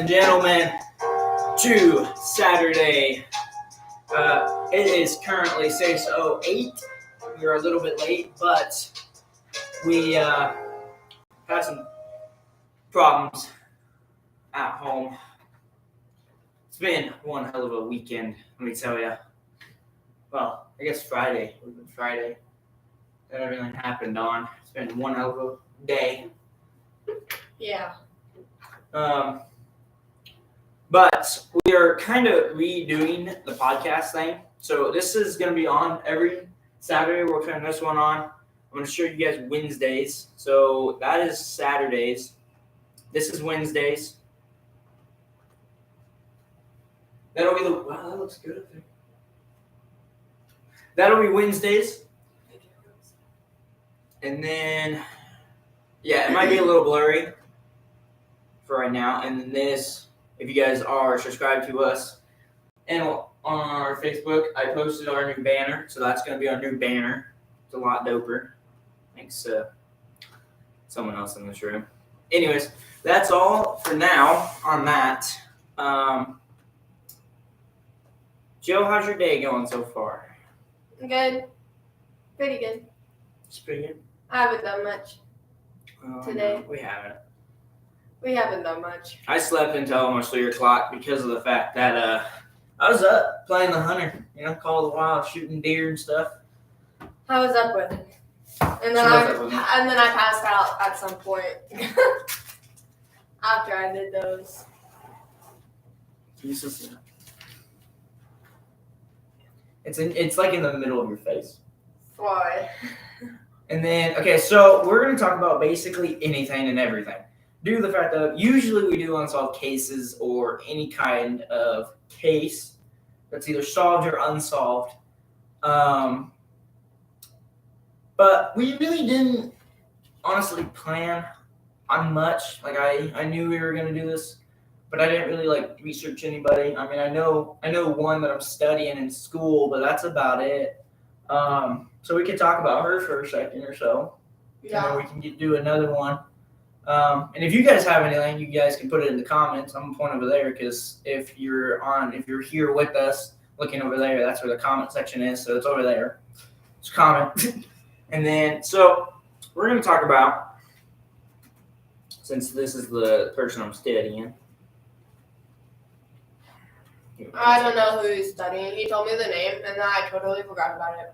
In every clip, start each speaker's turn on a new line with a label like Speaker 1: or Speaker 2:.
Speaker 1: and gentlemen, to Saturday. It is currently 6:08. We are a little bit late, but we had some problems at home. It's been one hell of a weekend, let me tell you. Well, I guess Friday. It was Friday that everything happened on. It's been one hell of a day.
Speaker 2: Yeah.
Speaker 1: But we are kind of redoing the podcast thing. So this is going to be on every Saturday. We're turning this one on. I'm going to show you guys Wednesdays. So that is Saturdays. This is Wednesdays. That'll be wow, that looks good up there. That'll be Wednesdays. And then, yeah, it might be a little blurry for right now. And then this, if you guys are subscribed to us and on our Facebook, I posted our new banner. So that's going to be our new banner. It's a lot doper. Thanks to someone else in this room. Anyways, that's all for now on that. Joe, how's your day going so far?
Speaker 2: Good. Pretty good.
Speaker 1: It's pretty good.
Speaker 2: I haven't done much today.
Speaker 1: No, we haven't.
Speaker 2: We haven't done much.
Speaker 1: I slept until almost 3 o'clock because of the fact that I was up playing the hunter, Call of the Wild, shooting deer and stuff.
Speaker 2: I was up with it. And then I passed out at some point after I did those.
Speaker 1: Jesus. It's like in the middle of your face.
Speaker 2: Why?
Speaker 1: And then, okay, so we're going to talk about basically anything and everything. Due to the fact that usually we do unsolved cases or any kind of case that's either solved or unsolved. But we really didn't honestly plan on much. Like I knew we were going to do this, but I didn't really research anybody. I mean, I know one that I'm studying in school, but that's about it. So we could talk about her for a second or so.
Speaker 2: Yeah.
Speaker 1: And then we can do another one. And if you guys have anything, you guys can put it in the comments. I'm gonna point over there because if you're here with us, looking over there, that's where the comment section is. So it's over there. Just comment. And then, so we're gonna talk about, since this is the person I'm studying.
Speaker 2: I don't know who he's studying. He told me the name, and then I totally forgot about it.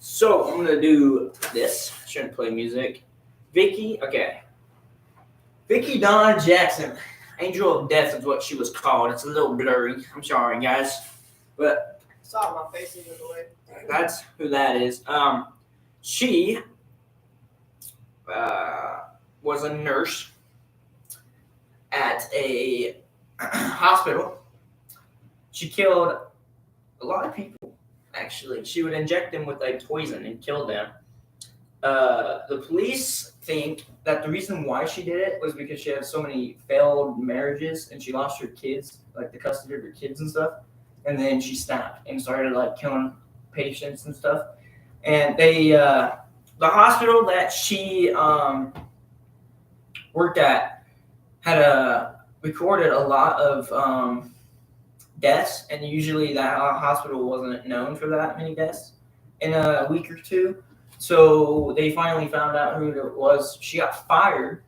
Speaker 1: So I'm gonna do this. Shouldn't play music. Vicky Donna Jackson, Angel of Death is what she was called. It's a little blurry. I'm sorry, guys, but
Speaker 2: Saw my face either way.
Speaker 1: that's who that is. She was a nurse at a hospital. She killed a lot of people, actually. She would inject them with poison and kill them. The police think that the reason why she did it was because she had so many failed marriages and she lost her kids, the custody of her kids and stuff. And then she snapped and started killing patients and stuff. And they, the hospital that she worked at had recorded a lot of deaths, and usually that hospital wasn't known for that many deaths in a week or two. So they finally found out who it was. She got fired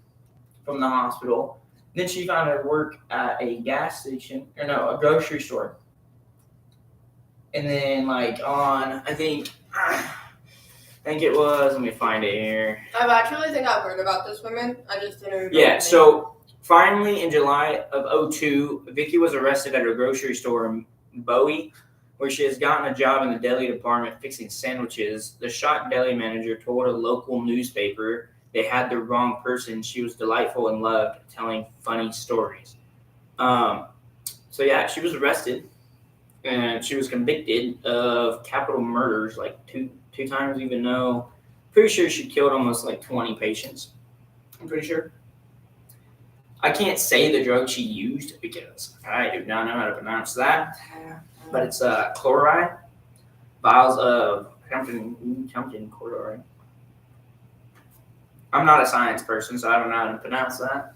Speaker 1: from the hospital. Then she found her work at a gas station, a grocery store. And then I think it was, let me find it here.
Speaker 2: I've actually think I've heard about this woman. I just didn't remember.
Speaker 1: Yeah, so finally in July of 2002, Vicky was arrested at a grocery store in Bowie, where she has gotten a job in the deli department fixing sandwiches. The shocked deli manager told a local newspaper they had the wrong person. She was delightful and loved telling funny stories. So yeah, she was arrested and she was convicted of capital murders, two times, even though pretty sure she killed almost 20 patients. I'm pretty sure. I can't say the drug she used because I do not know how to pronounce that. But it's chloride, vials of pumpkin chloride. I'm not a science person, so I don't know how to pronounce that.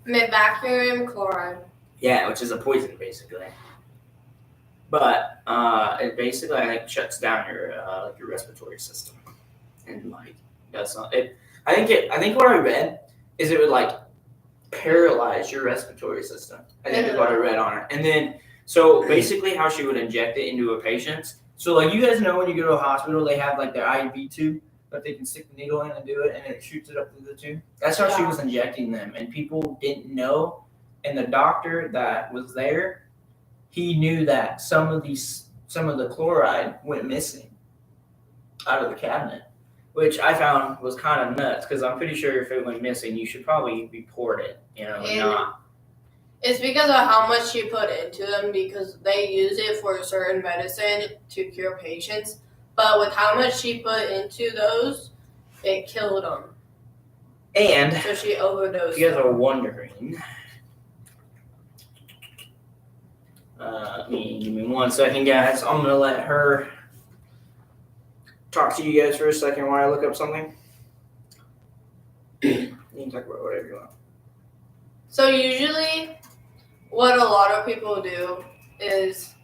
Speaker 2: Mivacurium chloride.
Speaker 1: Yeah, which is a poison basically. But it basically I think shuts down your respiratory system, and like that's not it. I think what I read is it would like paralyze your respiratory system. I think is what I read on it. And then so basically how she would inject it into a patient. So like you guys know when you go to a hospital they have like their IV tube that they can stick the needle in and do it and it shoots it up through the tube. That's how she was injecting them, and people didn't know. And the doctor that was there, he knew that some of the chloride went missing out of the cabinet, which I found was kind of nuts because I'm pretty sure if it went missing, you should probably report it, and not.
Speaker 2: It's because of how much she put into them, because they use it for a certain medicine to cure patients. But with how much she put into those, it killed them.
Speaker 1: And
Speaker 2: so she overdosed.
Speaker 1: You guys are wondering. Give me 1 second, guys. I'm gonna let her talk to you guys for a second while I look up something. You can talk about whatever you want.
Speaker 2: So usually, what a lot of people do is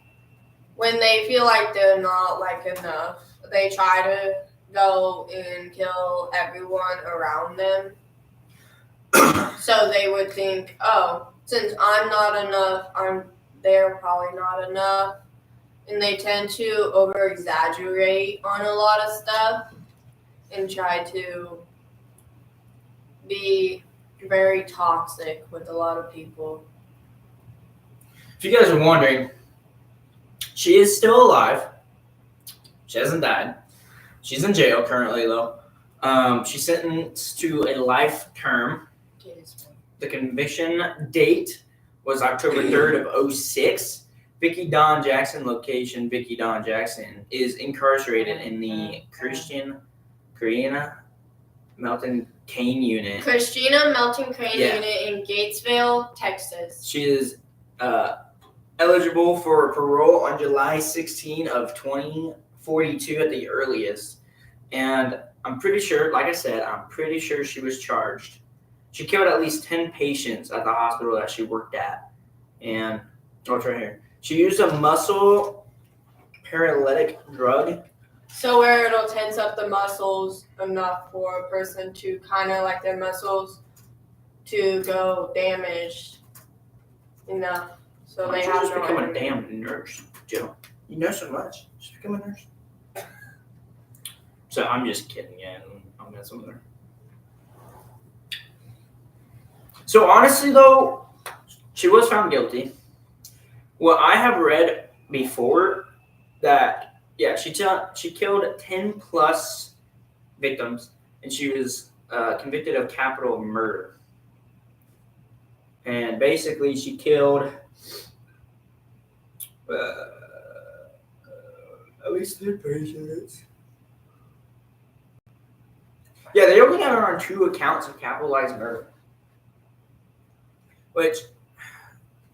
Speaker 2: when they feel like they're not like enough, they try to go and kill everyone around them. So they would think, oh, since I'm not enough, they're probably not enough. And they tend to over-exaggerate on a lot of stuff and try to be very toxic with a lot of people.
Speaker 1: If you guys are wondering, she is still alive. She hasn't died. She's in jail currently, though. She's sentenced to a life term. The conviction date was October 3rd of 2006. Vicki Dawn Jackson location. Vicki Dawn Jackson is incarcerated in the Christina Melton Crane unit.
Speaker 2: Christina Melton Crane unit in Gatesville, Texas.
Speaker 1: She is eligible for parole on July 16 of 2042 at the earliest. And I'm pretty sure, like I said, she was charged. She killed at least 10 patients at the hospital that she worked at. And, it's right here. She used a muscle paralytic drug.
Speaker 2: So where it'll tense up the muscles enough for a person to kind of like their muscles to go damaged enough. So they have to
Speaker 1: become a damn nurse, Joe. You know so much. Just become a nurse. So I'm just kidding, yeah. I'm messing with her. So honestly, though, she was found guilty. What I have read before that, yeah, she killed 10 plus victims, and she was convicted of capital murder. And basically, she killed at least 10 patients. Yeah, they only have her on 2 accounts of capitalized murder. Which,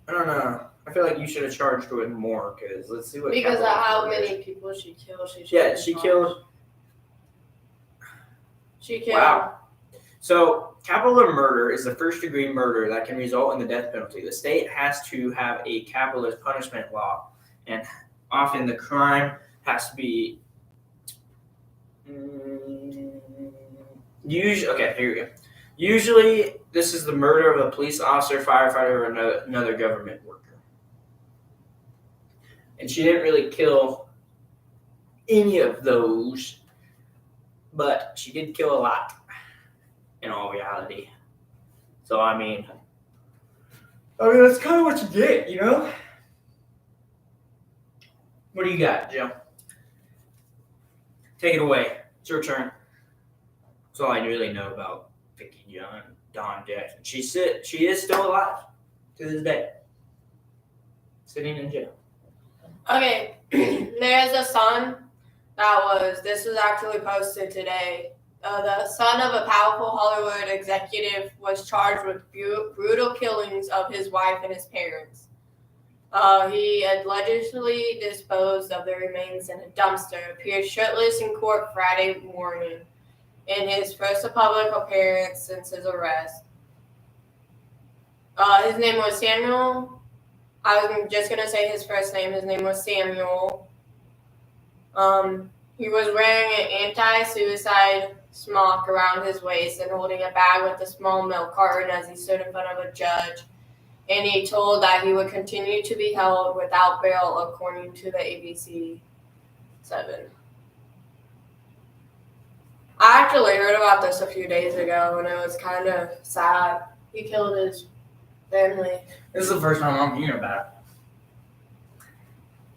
Speaker 1: I don't know. I feel like you should have charged her with more, because let's see what.
Speaker 2: Because of how many people she killed.
Speaker 1: She killed. Wow. So, capital murder is the first-degree murder that can result in the death penalty. The state has to have a capitalist punishment law, and often the crime has to be. Okay, here we go. Usually, this is the murder of a police officer, firefighter, or another government worker. And she didn't really kill any of those, but she did kill a lot, in all reality. So, I mean, that's kind of what you get, you know? What do you got, Joe? Take it away. It's your turn. That's all I really know about Vicki Dawn Jackson. She is still alive to this day, sitting in jail.
Speaker 2: Okay, there's a son this was actually posted today. The son of a powerful Hollywood executive was charged with brutal killings of his wife and his parents. He allegedly disposed of the remains in a dumpster, appeared shirtless in court Friday morning in his first public appearance since his arrest. His name was Samuel. I was just gonna say his first name. His name was Samuel. He was wearing an anti-suicide smock around his waist and holding a bag with a small milk carton as he stood in front of a judge. And he told that he would continue to be held without bail, according to the ABC 7. I actually heard about this a few days ago, and it was kind of sad. He killed his family.
Speaker 1: This is the first time I'm hearing about it.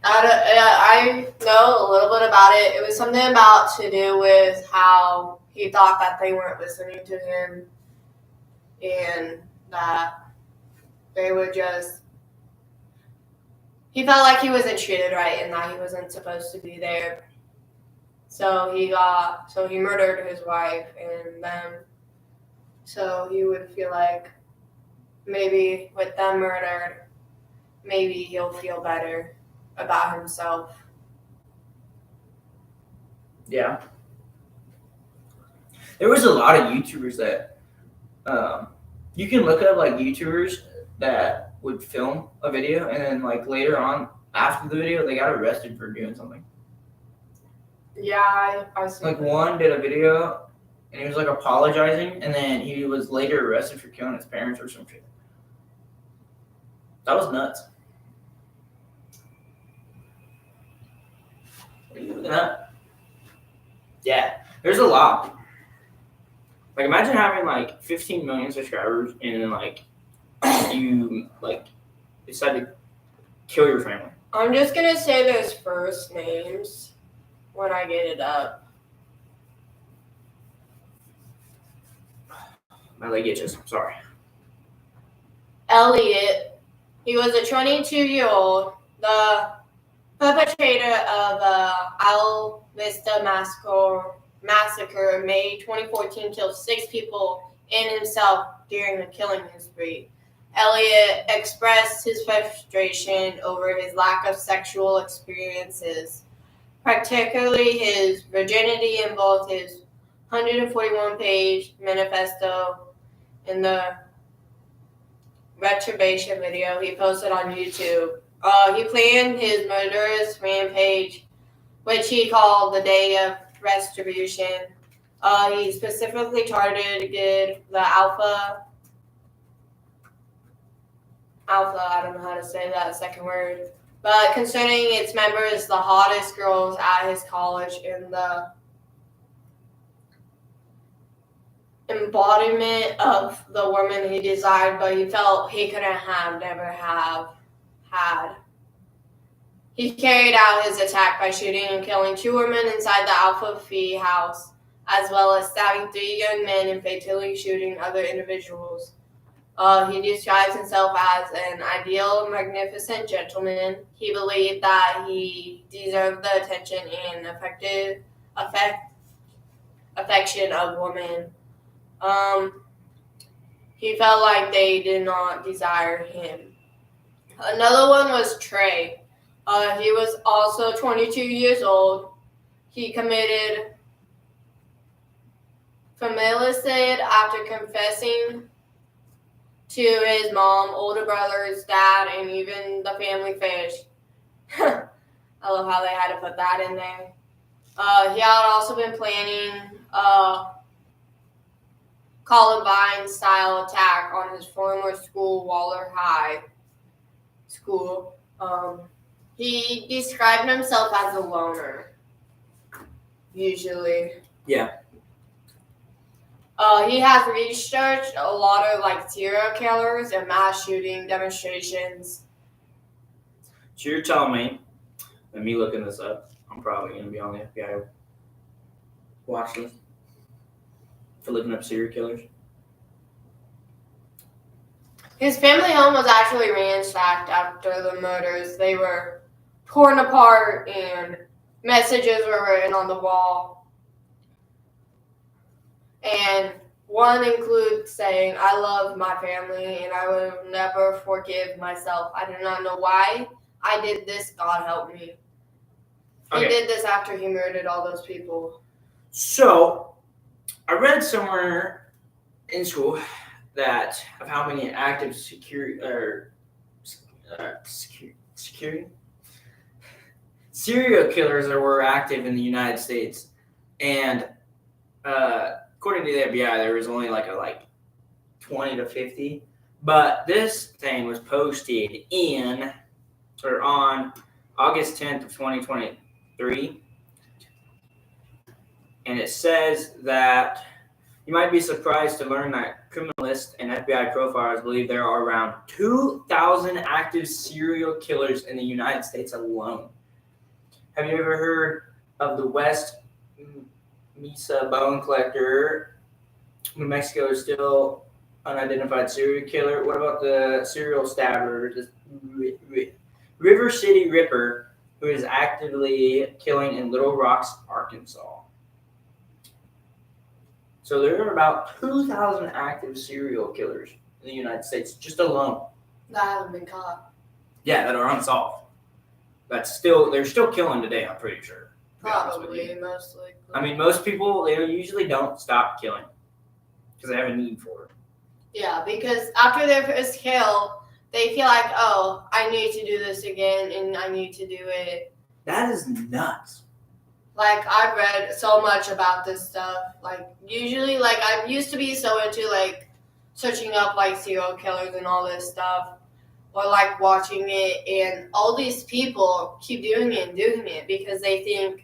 Speaker 2: I know a little bit about it. It was something about to do with how he thought that they weren't listening to him, and that they would just. He felt like he wasn't treated right, and that he wasn't supposed to be there. So he murdered his wife and them. So he would feel like maybe with them murdered, maybe he'll feel better about himself.
Speaker 1: Yeah. There was a lot of YouTubers that you can look up like YouTubers that would film a video and then like later on after the video they got arrested for doing something.
Speaker 2: Yeah, I see.
Speaker 1: Like one did a video and he was like apologizing and then he was later arrested for killing his parents or some shit. That was nuts. What are you looking at? Yeah, there's a lot. Like imagine having like 15 million subscribers and then like you like decide to kill your family.
Speaker 2: I'm just gonna say those first names when I get it up.
Speaker 1: My leg itches. I'm sorry.
Speaker 2: Elliot. He was a 22-year-old, the perpetrator of Al Vista massacre in May 2014, killed 6 people and himself during the killing spree. Elliot expressed his frustration over his lack of sexual experiences, particularly his virginity, in both his 141-page manifesto and the retribution video he posted on YouTube. He planned his murderous rampage, which he called the Day of Retribution. He specifically targeted the Alpha, I don't know how to say that second word, but concerning its members, the hottest girls at his college and the embodiment of the woman he desired, but he felt he never have had. He carried out his attack by shooting and killing 2 women inside the Alpha Phi house, as well as stabbing 3 young men and fatally shooting other individuals. He describes himself as an ideal, magnificent gentleman. He believed that he deserved the attention and affection of women. He felt like they did not desire him. Another one was Trey. He was also 22 years old. He committed familicide after confessing to his mom, older brother's dad, and even the family fish. I love how they had to put that in there. He had also been planning Columbine-style attack on his former school, Waller High School. He described himself as a loner, usually.
Speaker 1: Yeah.
Speaker 2: He has researched a lot of serial killers and mass shooting demonstrations.
Speaker 1: So you're telling me, and me looking this up, I'm probably going to be on the FBI watch list for looking up serial killers?
Speaker 2: His family home was actually ransacked after the murders. They were torn apart and messages were written on the wall. And one includes saying, "I love my family and I will never forgive myself. I do not know why I did this. God help me." He did this after he murdered all those people.
Speaker 1: So, I read somewhere in school that of how many active serial killers there were active in the United States, and according to the FBI, there was only like 20 to 50. But this thing was posted on August 10th of 2023, and it says that you might be surprised to learn that criminalists and FBI profilers believe there are around 2,000 active serial killers in the United States alone. Have you ever heard of the West Mesa bone collector? New Mexico is still unidentified serial killer. What about the serial stabber, the River City Ripper, who is actively killing in Little Rocks, Arkansas? So there are about 2,000 active serial killers in the United States, just alone.
Speaker 2: That haven't been caught.
Speaker 1: Yeah, that are unsolved. They're still killing today, I'm pretty sure.
Speaker 2: Probably, most likely.
Speaker 1: I mean, most people, they usually don't stop killing because they have a need for it.
Speaker 2: Yeah, because after their first kill, they feel like, oh, I need to do this again, and I need to do it.
Speaker 1: That is nuts.
Speaker 2: Like, I've read so much about this stuff. Like, usually, like, I used to be so into, like, searching up, like, serial killers and all this stuff. Or, like, watching it. And all these people keep doing it because they feel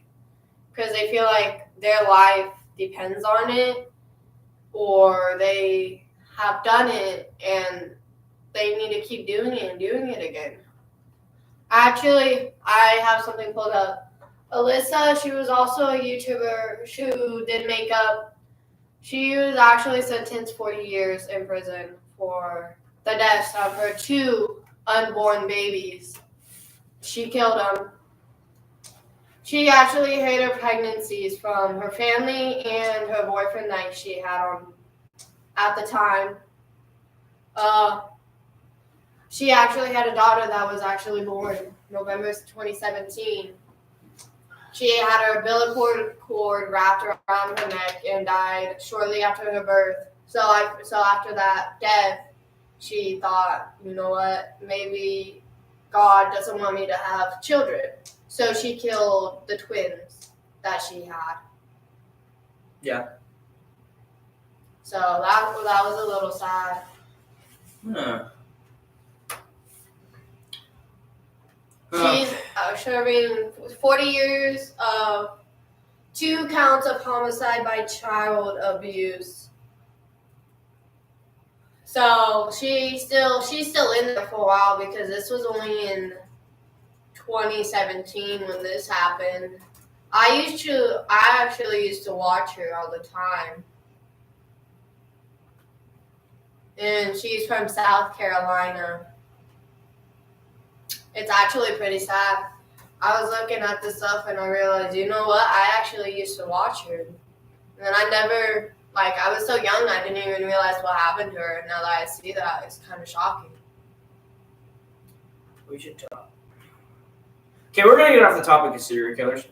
Speaker 2: like their life depends on it. Or they have done it and they need to keep doing it again. Actually, I have something pulled up. Alyssa, she was also a YouTuber who did makeup. She was actually sentenced 40 years in prison for the deaths of her 2 unborn babies. She killed them. She actually hid her pregnancies from her family and her boyfriend that she had on at the time. She actually had a daughter that was actually born November 2017. She had her umbilical cord wrapped around her neck and died shortly after her birth. So after that death, she thought, you know what, maybe God doesn't want me to have children. So she killed the twins that she had.
Speaker 1: Yeah.
Speaker 2: So that was a little sad.
Speaker 1: Huh.
Speaker 2: She's serving 40 years of 2 counts of homicide by child abuse. So she's still in there for a while because this was only in 2017 when this happened. I actually used to watch her all the time. And she's from South Carolina. It's actually pretty sad. I was looking at this stuff and I realized, you know what? I actually used to watch her. And then I was so young, I didn't even realize what happened to her. And now that I see that, it's kind of shocking.
Speaker 1: We should talk. Okay, we're going to get off the topic of serial killers.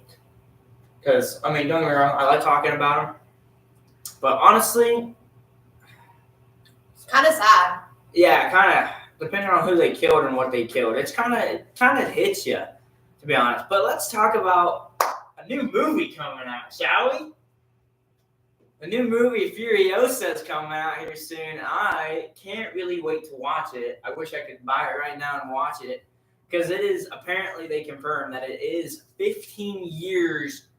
Speaker 1: Because, I mean, don't get me wrong, I like talking about them. But honestly,
Speaker 2: it's kind of sad.
Speaker 1: Yeah, kind of. Depending on who they killed and what they killed, it kind of hits you, to be honest. But let's talk about a new movie coming out, shall we? The new movie Furiosa is coming out here soon. I can't really wait to watch it. I wish I could buy it right now and watch it, because it is apparently they confirmed that it is 15 years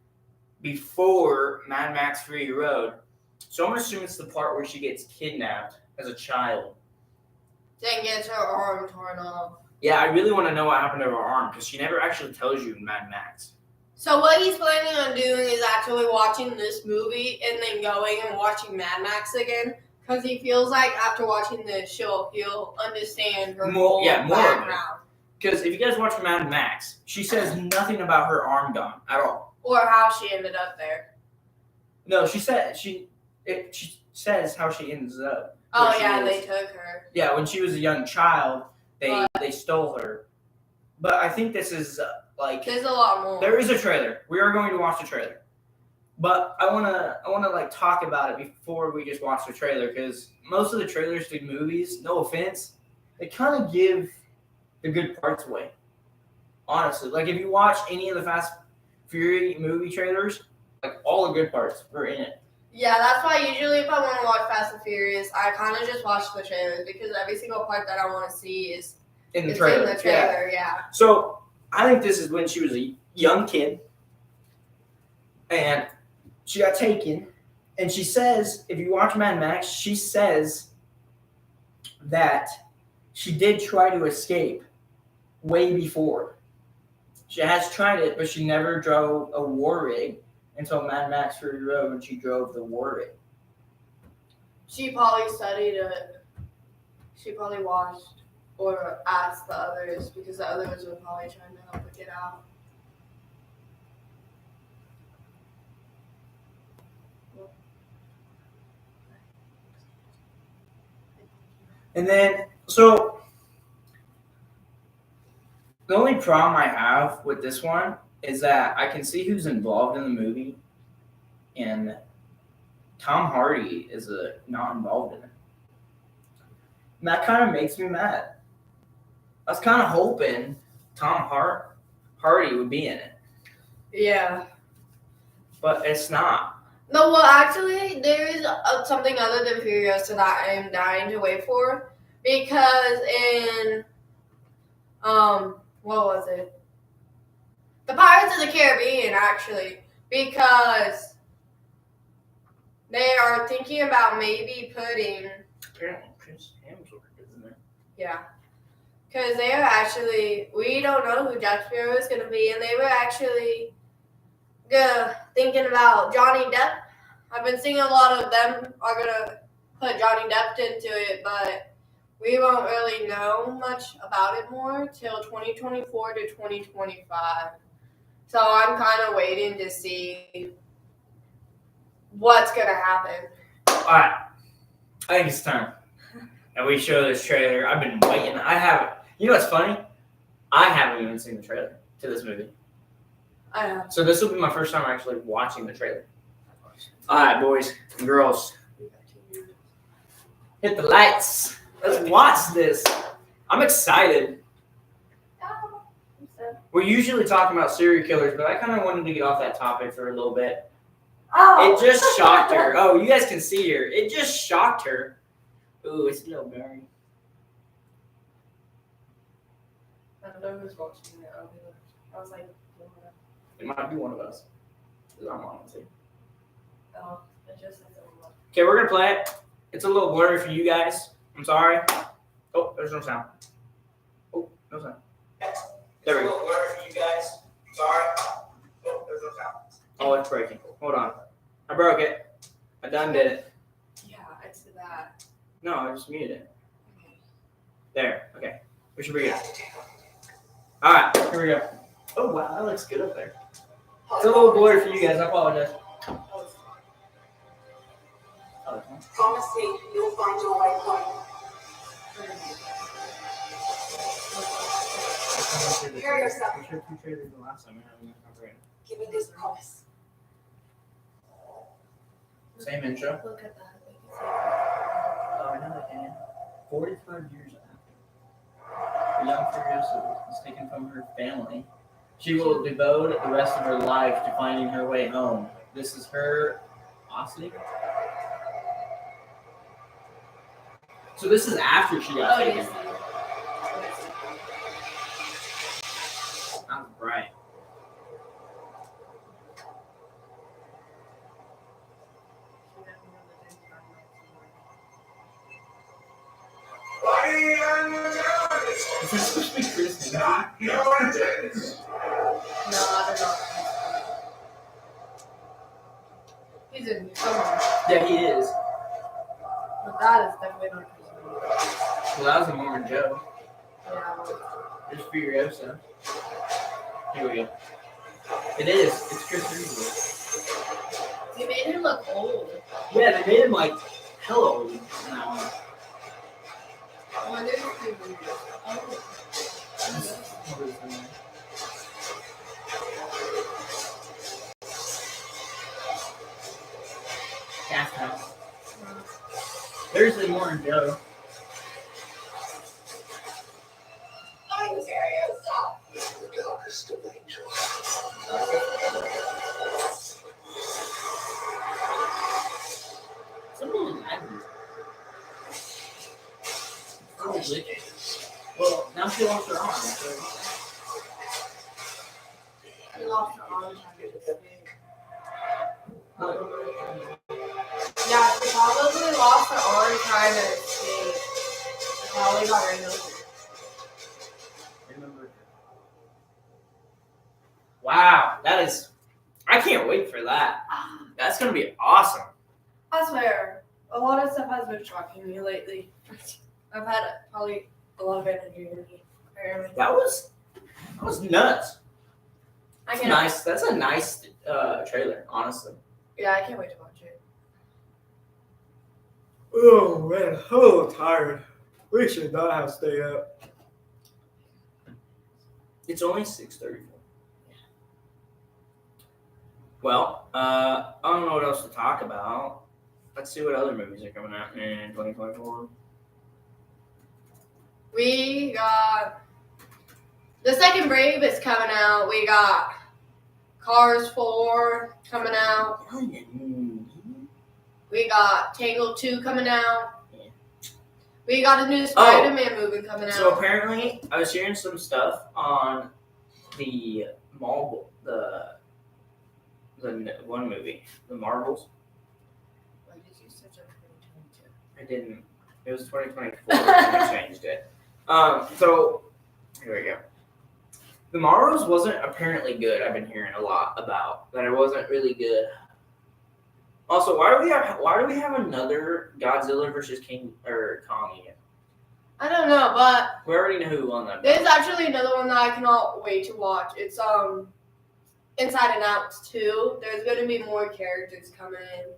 Speaker 1: before Mad Max Fury Road. So I'm gonna assume it's the part where she gets kidnapped as a child.
Speaker 2: Then gets her arm torn off.
Speaker 1: Yeah, I really want to know what happened to her arm because she never actually tells you in Mad Max.
Speaker 2: So what he's planning on doing is actually watching this movie and then going and watching Mad Max again because he feels like after watching this show, he'll understand her whole background.
Speaker 1: Because if you guys watch Mad Max, she says nothing about her arm gone at all.
Speaker 2: Or how she ended up there.
Speaker 1: No, she says how she ends up.
Speaker 2: Oh yeah, they took her.
Speaker 1: Yeah, when she was a young child, they stole her. But I think this is
Speaker 2: there's a lot more.
Speaker 1: There is a trailer. We are going to watch the trailer. But I wanna like talk about it before we just watch the trailer, because most of the trailers to movies, no offense, they kind of give the good parts away. Honestly, like if you watch any of the Fast Fury movie trailers, like all the good parts are in it.
Speaker 2: Yeah, that's why usually if I want to watch Fast and Furious, I kind of just watch the trailers because every single part that I want to see is
Speaker 1: In the
Speaker 2: it's
Speaker 1: trailer.
Speaker 2: in the trailer. Yeah.
Speaker 1: So I think this is when she was a young kid, and she got taken. And she says, if you watch Mad Max, she says that she did try to escape way before. She has tried it, but she never drove a war rig until Mad Max Fury Road when she drove the war rig.
Speaker 2: She probably studied it. She probably watched or asked the others because the others were probably trying to help her get out.
Speaker 1: And then, so the only problem I have with this one is that I can see who's involved in the movie, and Tom Hardy is not involved in it. And that kind of makes me mad. I was kind of hoping Tom Hardy would be in it,
Speaker 2: Yeah.
Speaker 1: but it's not.
Speaker 2: No, well, actually, there is something other than Furiosa that I am dying to wait for because in what was it? The Pirates of the Caribbean, actually, because they are thinking about maybe putting
Speaker 1: Apparently, Chris Hemsworth isn't it?
Speaker 2: yeah, because they are actually we don't know who Jack Sparrow is going to be, and they were actually thinking about Johnny Depp. I've been seeing a lot of them are going to put Johnny Depp into it, but we won't really know much about it more till 2024 to 2025. So I'm kind of waiting to see what's going to happen.
Speaker 1: All right, I think it's time. And we show this trailer. I've been waiting. I haven't. You know what's funny? I haven't even seen the trailer to this movie.
Speaker 2: I know.
Speaker 1: So this will be my first time actually watching the trailer. All right, boys and girls, hit the lights. Let's watch this. I'm excited. We're usually talking about serial killers, but I kind of wanted to get off that topic for a little bit.
Speaker 2: Oh.
Speaker 1: It just shocked her. Oh, you guys can see her. It just shocked her. Ooh, it's a little blurry.
Speaker 2: I don't know who's watching it. I was like,
Speaker 1: It might be one of us. Because I'm honestly.
Speaker 2: oh, it just says
Speaker 1: Okay, we're gonna play it. It's a little blurry for you guys. I'm sorry. Oh, there's no sound. Oh, no sound. There we go. It's a little blurry for you guys. Sorry. Oh, there's no sound. Oh, it's breaking. Hold on. I broke it. I done did it.
Speaker 2: yeah, it's that.
Speaker 1: No, I just muted it. There. Okay. We should be good. All right. Here we go. Oh wow, that looks good up there. It's a little blurry for you guys. I apologize. Oh, that's fine.
Speaker 3: Promise me you'll find your way home. Prepare yourself.
Speaker 1: We showed two trailers the last time.
Speaker 3: Give me this promise.
Speaker 1: Same intro.
Speaker 2: Look at that.
Speaker 1: Oh, I know that can. 45 years after the young Furiosa is taken from her family, she will devote the rest of her life to finding her way home. This is her Austin. So this is after she got taken.
Speaker 2: yes.
Speaker 1: That's right. Is this supposed to be Chris?
Speaker 2: No, I don't know. He's in somewhere.
Speaker 1: Yeah, he is.
Speaker 2: But that is definitely not Chris.
Speaker 1: Well, that was a Mormon Joe.
Speaker 2: Yeah.
Speaker 1: There's Furiosa. Here we go. It is. It's Chris Reeve.
Speaker 2: They made him look old.
Speaker 1: Yeah, they made him like hella old in that one.
Speaker 2: I wonder if he was. Oh.
Speaker 1: What is it? Cast House. There's the more in Joe.
Speaker 3: I'm serious.
Speaker 4: The darkest of angels.
Speaker 1: Something like that. Well, now she lost her arm. So.
Speaker 2: She lost her arm. Yeah, she probably lost her arm trying to escape. She probably got ran over.
Speaker 1: Remember. Wow, that is. I can't wait for that. That's gonna be awesome.
Speaker 2: I swear, a lot of stuff has been shocking me lately. I've had probably a lot of energy in me. Apparently.
Speaker 1: That was nuts.
Speaker 2: I
Speaker 1: That's
Speaker 2: can't.
Speaker 1: nice. That's a nice trailer, honestly.
Speaker 2: Yeah, I can't wait to watch it.
Speaker 1: Oh man, I'm a little tired. We should not have stayed up. It's only 6:34. Well, I don't know what else to talk about. Let's see what other movies are coming out in 2024.
Speaker 2: We got the second Brave is coming out. We got Cars 4 coming out. We got Tangled 2 coming out.
Speaker 1: Yeah.
Speaker 2: We got a new Spider-Man movie coming out.
Speaker 1: So apparently, I was hearing some stuff on the Marvel, the one movie, the Marvels.
Speaker 2: Why did you search up 2022?
Speaker 1: I didn't. It was 2024 when they changed it. So here we go. The Marvels wasn't apparently good. I've been hearing a lot about that. It wasn't really good. Also, why do we have another Godzilla versus King or Kong again?
Speaker 2: I don't know, but
Speaker 1: We already know who won that.
Speaker 2: there's actually another one that I cannot wait to watch. It's Inside and Out 2. There's gonna be more characters coming in.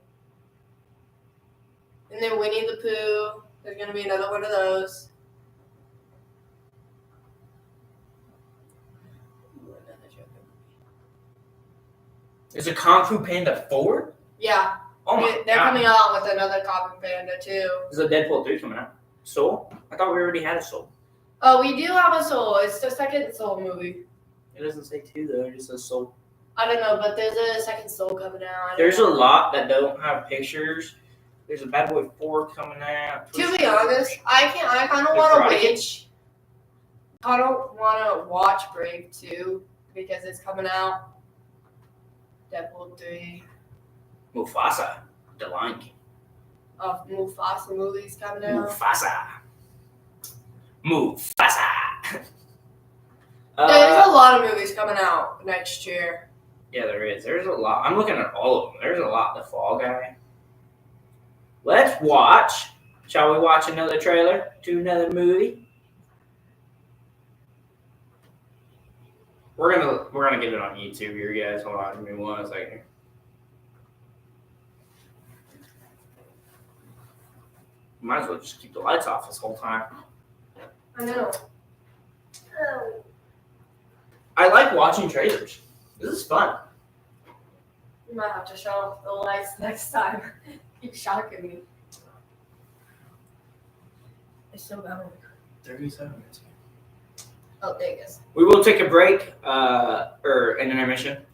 Speaker 2: And then Winnie the Pooh. There's gonna be another one of those.
Speaker 1: Is it Kung Fu Panda 4?
Speaker 2: Yeah,
Speaker 1: Oh my
Speaker 2: they're
Speaker 1: god.
Speaker 2: coming out with another Copper Panda too.
Speaker 1: Is a Deadpool 3 coming out? Soul? I thought we already had a Soul.
Speaker 2: Oh, we do have a Soul. It's the second Soul movie.
Speaker 1: It doesn't say 2 though, it just says Soul.
Speaker 2: I don't know, but there's a second Soul coming out. I don't
Speaker 1: There's a
Speaker 2: know.
Speaker 1: lot that don't have pictures. There's a Bad Boy 4 coming out.
Speaker 2: To be honest, I kind of
Speaker 1: The
Speaker 2: want to
Speaker 1: Karate Kid?
Speaker 2: wait. I don't want to watch Brave 2 because it's coming out. Deadpool 3.
Speaker 1: Mufasa, the Lion King.
Speaker 2: Mufasa movies coming out.
Speaker 1: Mufasa. Mufasa.
Speaker 2: There's a lot of movies coming out next year.
Speaker 1: Yeah, there is. There's a lot. I'm looking at all of them. There's a lot. The Fall Guy. Let's watch. Shall we watch another trailer to another movie? We're gonna get it on YouTube here, guys. Hold on, give me 1 second. Might as well just keep the lights off this whole time.
Speaker 2: I know.
Speaker 1: I like watching trailers. This is fun.
Speaker 2: You might have to shut off the lights next time. You're shocking me. It's so bad.
Speaker 1: 37 minutes.
Speaker 2: Oh, there it goes.
Speaker 1: We will take a break, or an intermission.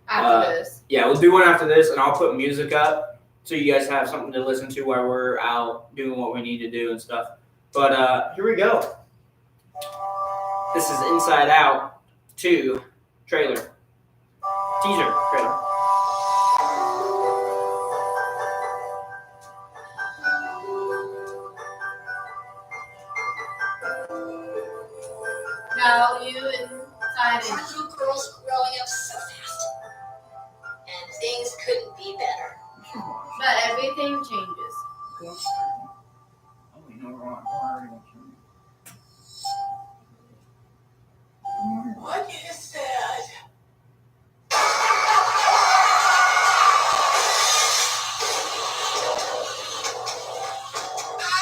Speaker 2: After this.
Speaker 1: Yeah, we'll do one after this, and I'll put music up so you guys have something to listen to while we're out doing what we need to do and stuff. But here we go. This is Inside Out 2 trailer. Teaser trailer.
Speaker 2: Now you inside
Speaker 3: Our little girl's growing up so fast. And things couldn't be better.
Speaker 2: But everything changes.
Speaker 1: Oh, you know we're already on camera.
Speaker 3: What is that?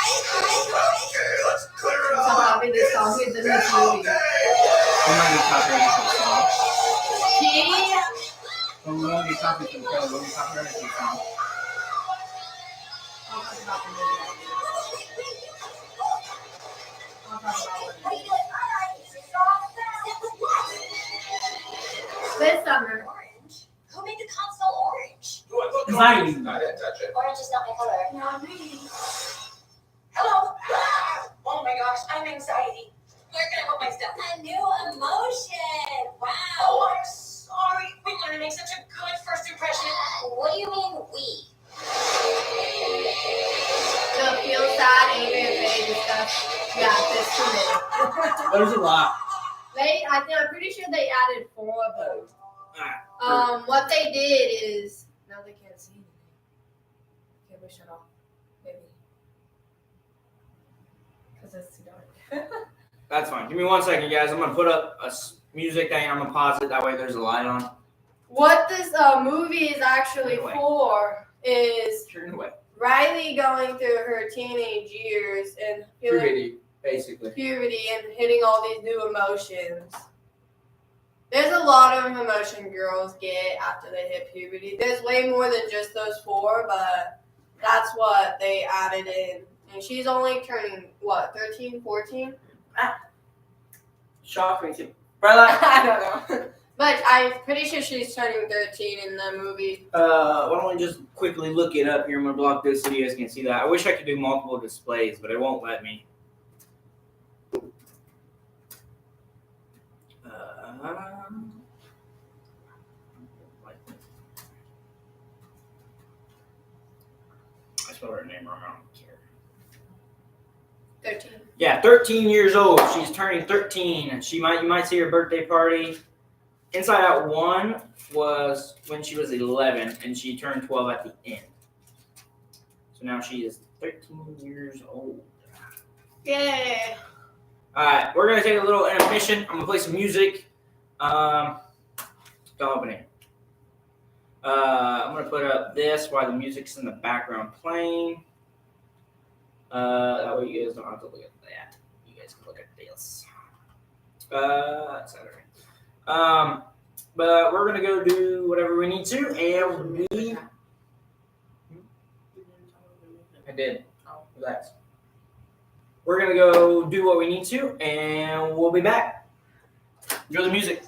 Speaker 4: Okay, let's clear it
Speaker 2: So
Speaker 4: up.
Speaker 2: happy this song is in this movie.
Speaker 1: We might be copyrighted for the song.
Speaker 2: She
Speaker 1: Well, we won't be copyrighted for the trailer. We'll be copyrighted for the song.
Speaker 2: I'll talk about the movie. I'll talk about it. This summer.
Speaker 3: Orange? Who made the console orange?
Speaker 1: Anxiety.
Speaker 4: I didn't touch it.
Speaker 3: Orange is not my color.
Speaker 2: Not me.
Speaker 3: Hello. Oh my gosh, I'm anxiety. Where can I put my stuff? A new emotion. Wow. Oh, I'm sorry. We wanted to make such a good first impression. What do you mean we?
Speaker 2: The feel sad, angry, and vague and stuff. Yeah, there's too many.
Speaker 1: There's a lot.
Speaker 2: I'm pretty sure they added 4 of them.
Speaker 1: Alright.
Speaker 2: What they did is now they can't see anything. Okay, we shut off, maybe, because it's too dark.
Speaker 1: That's fine. Give me 1 second, guys. I'm gonna put up a music thing. I'm gonna pause it. That way, there's a light on.
Speaker 2: What this movie is actually
Speaker 1: Turn away.
Speaker 2: for is
Speaker 1: Turn away.
Speaker 2: Riley going through her teenage years and feeling
Speaker 1: Puberty, basically.
Speaker 2: puberty and hitting all these new emotions. There's a lot of emotion girls get after they hit puberty. There's way more than just those 4, but that's what they added in. And she's only turning, 13, 14?
Speaker 1: Shocking too. Brother.
Speaker 2: I don't know. But I'm pretty sure she's turning 13 in the movie.
Speaker 1: Why don't we just quickly look it up here? I'm gonna block this so you guys can see that. I wish I could do multiple displays, but it won't let me. I spelled her name wrong. I don't care.
Speaker 2: 13.
Speaker 1: Yeah, 13 years old. She's turning 13, and you might see her birthday party. Inside Out 1 was when she was 11, and she turned 12 at the end. So now she is 13 years old.
Speaker 2: Yay.
Speaker 1: Alright, we're going to take a little intermission. I'm going to play some music. Don't open it. I'm going to put up this while the music's in the background playing. That way you guys don't have to look at that. You guys can look at this. Saturday. But we're gonna go do whatever we need to, and I did. Relax. We're gonna go do what we need to, and we'll be back. Enjoy the music.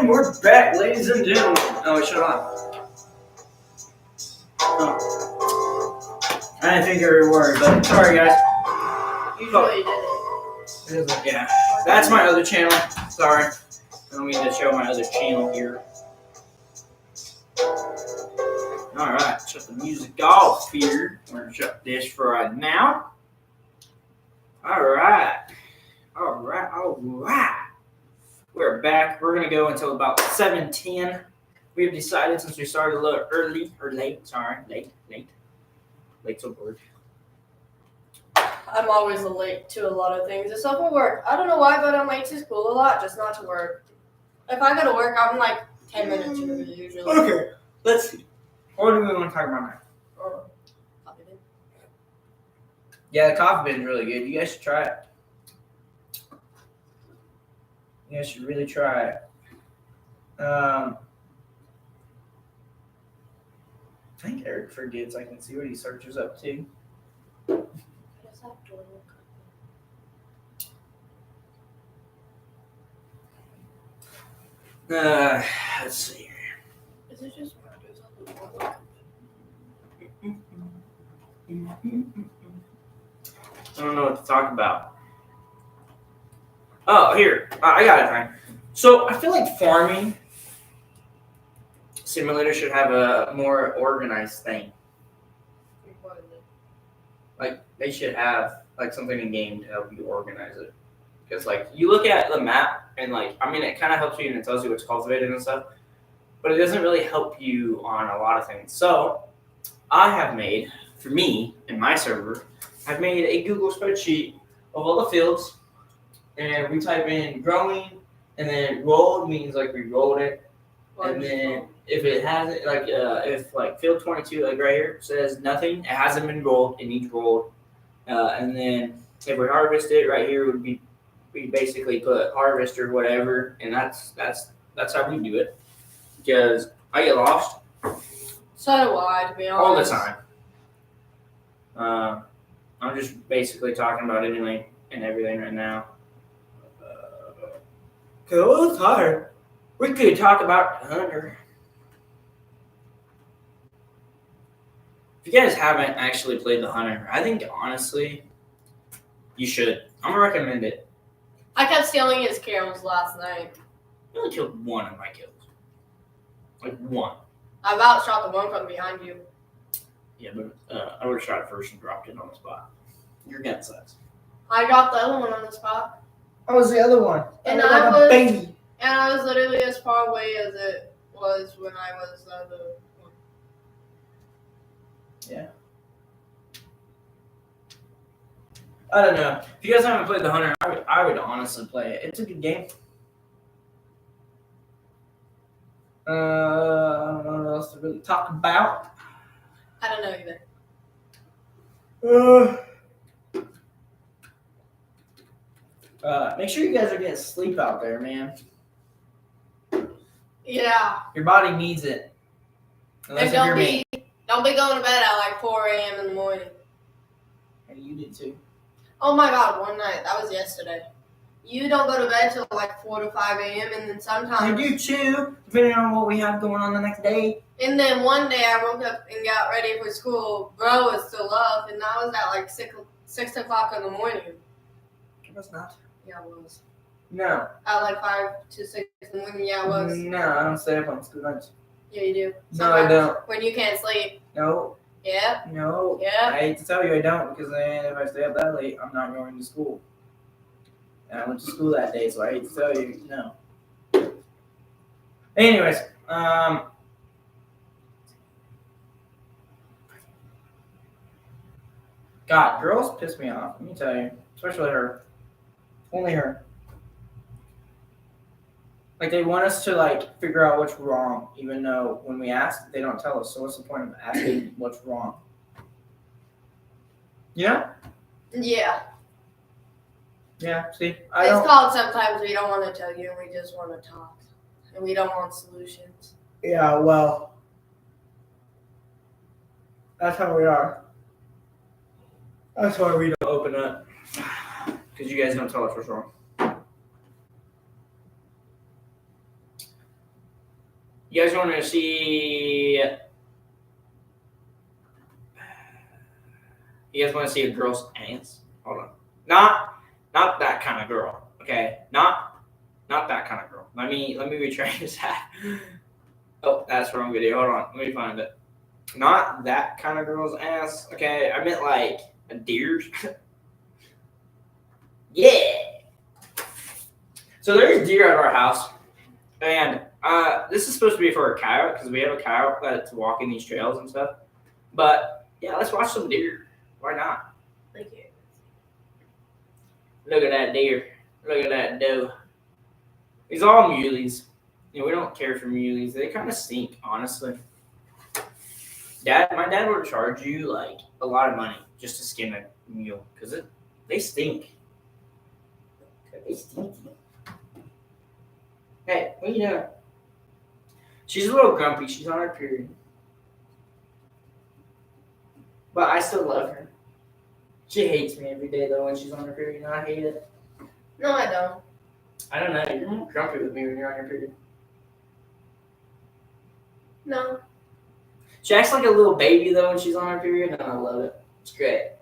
Speaker 1: And we're back, ladies and gentlemen. Oh, it shut off. Oh. I didn't think every word, but sorry, guys.
Speaker 2: Usually did it.
Speaker 1: Yeah, that's my other channel. Sorry. I don't mean to show my other channel here. Alright, shut the music off here. We're gonna shut this for right now. Alright. We're back. We're gonna go until about 7:10. We've decided, since we started a little early or late, late's a word.
Speaker 2: I'm always late to a lot of things, except for work. I don't know why, but I'm late to school a lot, just not to work. If I go to work, I'm like 10 minutes early usually.
Speaker 1: Okay, let's see. What do we want to talk about now?
Speaker 2: Coffee bin.
Speaker 1: Yeah, the coffee bin's really good. You guys should try it. You guys should really try it. I think Eric forgets I can see what he searches up to.
Speaker 2: What is that door look?
Speaker 1: Let's see.
Speaker 2: Is it just when I do something more like
Speaker 1: I don't know what to talk about. Oh, here. I got it, fine. So, I feel like farming simulator should have a more organized thing.
Speaker 2: what is it?
Speaker 1: Like, they should have, like, something in game to help you organize it. Because, like, you look at the map, and, like, I mean, it kind of helps you and it tells you what's cultivated and stuff, but it doesn't really help you on a lot of things. So, I have made, for me, in my server, I've made a Google spreadsheet of all the fields, and we type in growing, and then rolled means, like, we rolled it, and then if it hasn't, like, if, like, field 22, like, right here, says nothing, it hasn't been rolled, it needs rolled, and then if we harvest it, right here would be, we basically put harvest or whatever, and that's how we do it, because I get lost
Speaker 2: So do I, to be honest.
Speaker 1: all the time. I'm just basically talking about anything and everything right now. Cause I'm tired. We could talk about Hunter. If you guys haven't actually played the Hunter, I think honestly, you should. I'm gonna recommend it.
Speaker 2: I kept stealing his kills last night.
Speaker 1: You only killed one of my kills. Like one.
Speaker 2: I about shot the one from behind you.
Speaker 1: Yeah, but I would have shot it first and dropped it on the spot. Your gun sucks.
Speaker 2: I dropped the other one on the spot.
Speaker 1: I was the other one.
Speaker 2: And
Speaker 1: looked
Speaker 2: I
Speaker 1: like
Speaker 2: was-
Speaker 1: a baby.
Speaker 2: And I was literally as far away as it was when I was the other one.
Speaker 1: I don't know. If you guys haven't played the Hunter, I would honestly play it. It's a good game. I don't know what else to really talk about.
Speaker 2: I don't know either.
Speaker 1: Make sure you guys are getting sleep out there, man.
Speaker 2: Yeah.
Speaker 1: Your body needs it. Unless
Speaker 2: And
Speaker 1: if you're me.
Speaker 2: don't be going to bed at like 4 a.m. in the morning.
Speaker 1: Hey, you did too.
Speaker 2: Oh my god, one night. That was yesterday. You don't go to bed till like 4 to 5 a.m. and then
Speaker 1: I
Speaker 2: sometimes.
Speaker 1: do too, depending on what we have going on the next day.
Speaker 2: And then one day I woke up and got ready for school. Bro was still up, and that was at like 6 o'clock in the morning.
Speaker 1: It was not.
Speaker 2: Yeah, it was.
Speaker 1: No.
Speaker 2: At like 5 to 6 in the morning. Yeah, it was.
Speaker 1: No, I don't stay up on school nights.
Speaker 2: Yeah, you do.
Speaker 1: No, I don't.
Speaker 2: When you can't sleep.
Speaker 1: No.
Speaker 2: Yeah.
Speaker 1: No.
Speaker 2: Yeah.
Speaker 1: I hate to tell you I don't, because then if I stay up that late, I'm not going to school. And I went to school that day, so I hate to tell you, no. Anyways, God, girls piss me off, let me tell you. Especially her. Only her. Like, they want us to, like, figure out what's wrong, even though when we ask, they don't tell us. So what's the point of asking what's wrong? You know?
Speaker 2: Yeah.
Speaker 1: Yeah, see?
Speaker 2: It's called sometimes we don't want to tell you and we just want to talk. And we don't want solutions.
Speaker 1: Yeah, well. That's how we are. That's why we don't open up. Because you guys don't tell us what's wrong. You guys want to see? You guys want to see a girl's ass? Hold on. Not that kind of girl. Okay. Not that kind of girl. Let me retrace that. Oh, that's wrong video. Hold on. Let me find it. Not that kind of girl's ass. Okay. I meant like a deer's. Yeah. So there's deer at our house, and this is supposed to be for a coyote because we have a coyote that's walking these trails and stuff. But yeah, let's watch some deer. Why not?
Speaker 2: Thank you.
Speaker 1: Look at that deer. Look at that doe. These all muleys. You know, we don't care for muleys. They kind of stink, honestly. My dad would charge you like a lot of money just to skin a mule because they stink. They stinky. Hey, what are you doing? She's a little grumpy. She's on her period. But I still love her. She hates me every day, though, when she's on her period, and I hate it.
Speaker 2: No, I don't.
Speaker 1: I don't know. You're more grumpy with me when you're on your period.
Speaker 2: No.
Speaker 1: She acts like a little baby, though, when she's on her period, and I love it. It's great.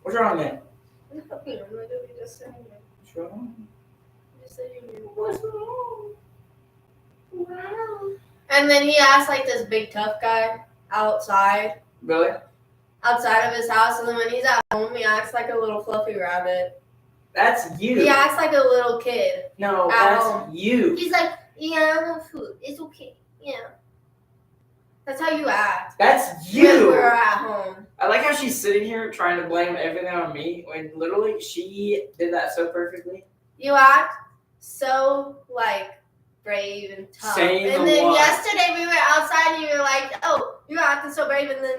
Speaker 1: What's wrong, man?
Speaker 2: Nothing. I'm literally just saying it.
Speaker 1: What's wrong?
Speaker 2: Just saying it.
Speaker 1: What's wrong?
Speaker 2: Wow. And then he asked like this big tough guy outside
Speaker 1: Really?
Speaker 2: of his house, and then when he's at home, he acts like a little fluffy rabbit.
Speaker 1: That's you.
Speaker 2: He acts like a little kid.
Speaker 1: No,
Speaker 2: At
Speaker 1: that's
Speaker 2: home.
Speaker 1: you.
Speaker 2: He's like, yeah, I want food. It's okay. Yeah. That's how you act.
Speaker 1: That's
Speaker 2: When
Speaker 1: you.
Speaker 2: we're at home.
Speaker 1: I like how she's sitting here trying to blame everything on me when literally she did that so perfectly.
Speaker 2: You act so like brave and tough.
Speaker 1: Saying
Speaker 2: and
Speaker 1: the
Speaker 2: then
Speaker 1: what?
Speaker 2: yesterday we were outside and you were like, oh, you're acting so brave, and then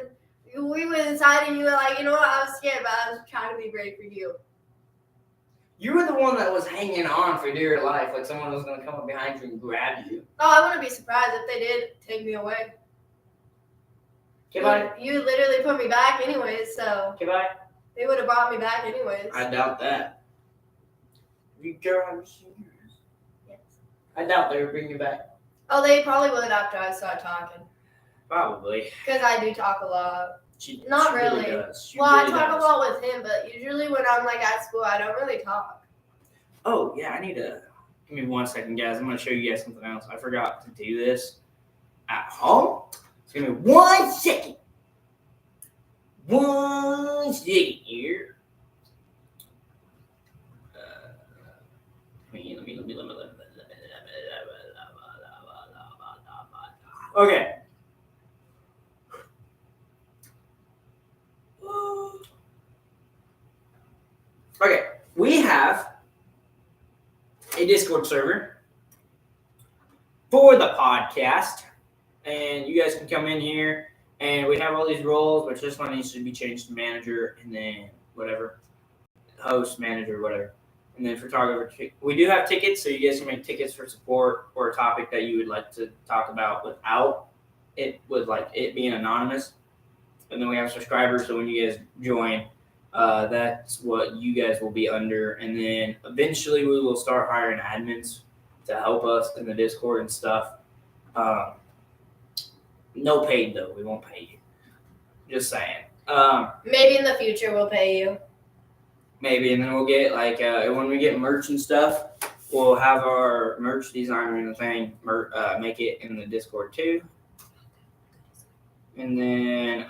Speaker 2: we went inside and you were like, you know what, I was scared, but I was trying to be brave for you.
Speaker 1: You were the one that was hanging on for dear life, like someone was going to come up behind you and grab you.
Speaker 2: Oh, I wouldn't be surprised if they did take me away.
Speaker 1: Okay, bye.
Speaker 2: You literally put me back anyways, so
Speaker 1: Okay, bye.
Speaker 2: they would have brought me back anyways.
Speaker 1: I doubt that. You girl, have you seen yours?
Speaker 2: Yes.
Speaker 1: I doubt they would bring you back.
Speaker 2: Oh, they probably would after I start talking.
Speaker 1: Probably.
Speaker 2: Because I do talk a lot.
Speaker 1: She
Speaker 2: Not
Speaker 1: really
Speaker 2: really.
Speaker 1: does. She
Speaker 2: Well,
Speaker 1: really
Speaker 2: I talk
Speaker 1: does.
Speaker 2: a lot with him, but usually when I'm like at school, I don't really talk.
Speaker 1: Oh, yeah, I need to. Give me 1 second, guys. I'm going to show you guys something else. I forgot to do this at home. So give me 1 second. 1 second here. Let me. Okay. Okay, we have a Discord server for the podcast, and you guys can come in here, and we have all these roles, but this one needs to be changed to manager, and then whatever, host, manager, whatever, and then photographer. We do have tickets, so you guys can make tickets for support or a topic that you would like to talk about without it, with like it being anonymous, and then we have subscribers, so when you guys join, that's what you guys will be under, and then eventually we will start hiring admins to help us in the Discord and stuff. No paid though, we won't pay you. Just saying.
Speaker 2: Maybe in the future we'll pay you.
Speaker 1: Maybe, and then we'll get like when we get merch and stuff, we'll have our merch designer and the thing make it in the Discord too, and then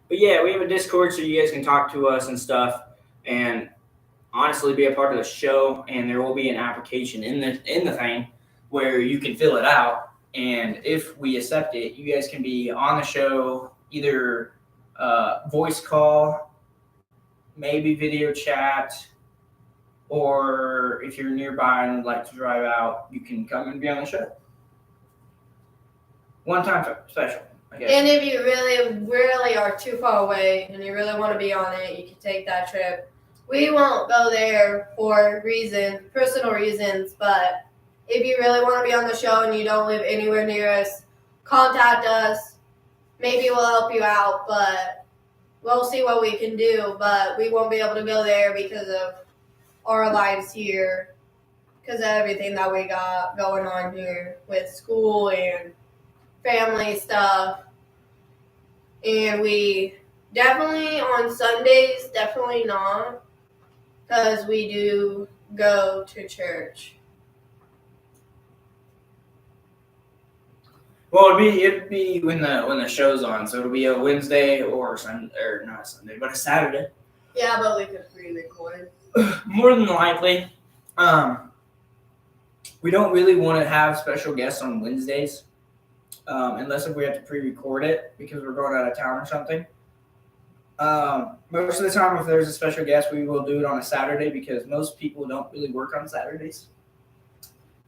Speaker 1: But yeah, we have a Discord so you guys can talk to us and stuff, and honestly be a part of the show. And there will be an application in the thing where you can fill it out, and if we accept it, you guys can be on the show, either voice call, maybe video chat, or if you're nearby and would like to drive out, you can come and be on the show. One time special.
Speaker 2: And if you really, really are too far away and you really want to be on it, you can take that trip. We won't go there for personal reasons, but if you really want to be on the show and you don't live anywhere near us, contact us. Maybe we'll help you out, but we'll see what we can do. But we won't be able to go there because of our lives here. because of everything that we got going on here with school and family stuff. And we definitely on Sundays, definitely not, because we do go to church.
Speaker 1: Well, it'd be when the show's on, so it'll be a Wednesday or Sunday, or not Sunday, but a Saturday.
Speaker 2: Yeah, but we could pre-record.
Speaker 1: More than likely, we don't really want to have special guests on Wednesdays, unless if we have to pre-record it because we're going out of town or something. Most of the time, if there's a special guest, we will do it on a Saturday because most people don't really work on Saturdays,